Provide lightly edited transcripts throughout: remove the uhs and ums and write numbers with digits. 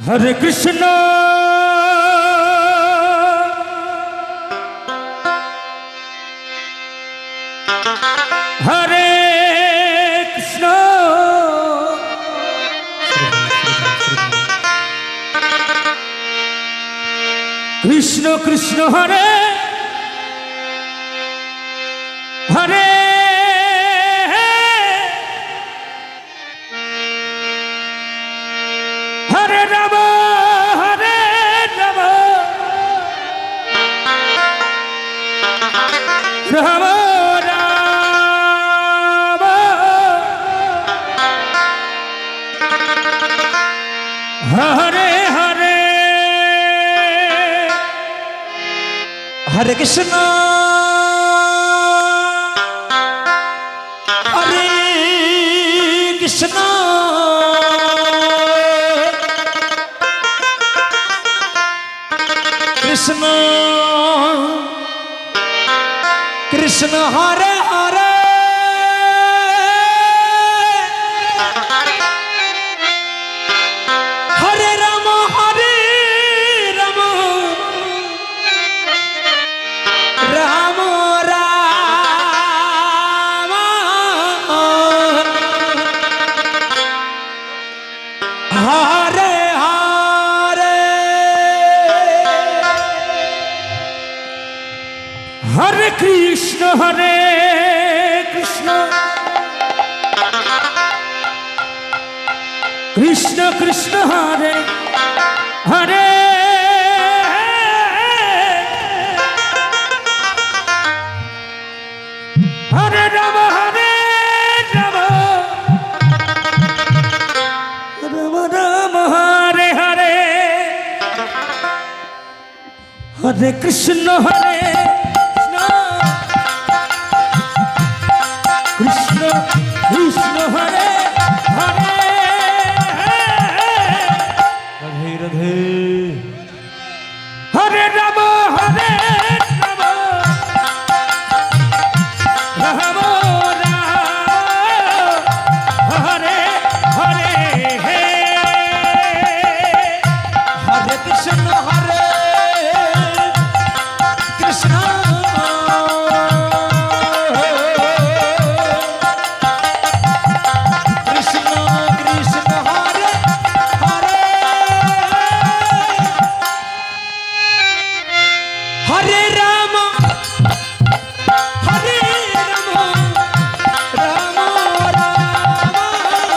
हरे कृष्ण हरे कृष्ण कृष्ण कृष्ण हरे हरे हरे राम राम राम हरे हरे हरे कृष्ण हरे कृष्ण कृष्ण कृष्ण हरे हरे हरे राम राम राम राम हरे हरे हरे कृष्ण कृष्ण कृष्ण हरे हरे हरे राम राम राम हरे हरे हरे कृष्ण कृष्ण कृष्ण हरे हरे राधे राधे हरे राम राम हरे हरे हरे कृष्ण कृष्ण कृष्ण कृष्ण हरे हरे हरे राम राम राम हरे हरे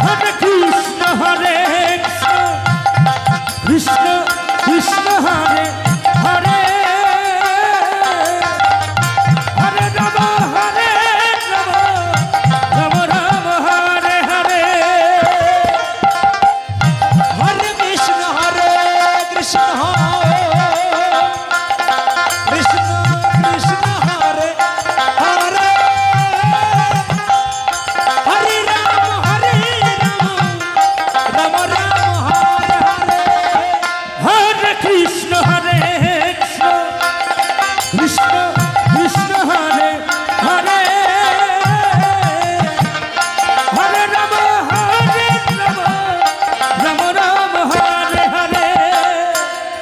हरे कृष्ण कृष्ण कृष्ण कृष्ण हरे हरे हरे राम राम राम हरे हरे हरे कृष्ण कृष्ण कृष्ण हरे हरे हरे राम राम राम हरे हरे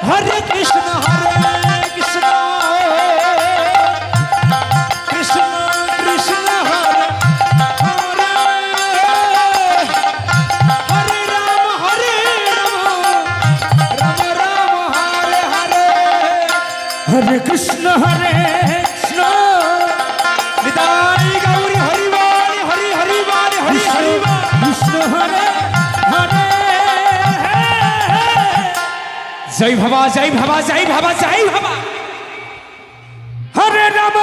हरे कृष्ण कृष्ण कृष्ण कृष्ण हरे हरे हरे राम राम राम हरे हरे हरे कृष्ण कृष्ण निताई गौरी हरि वाणी हरि हरि वाणी हरि हरि कृष्ण हरे हरे जय भवा जय भवा जय भवा जय भवा हरे राम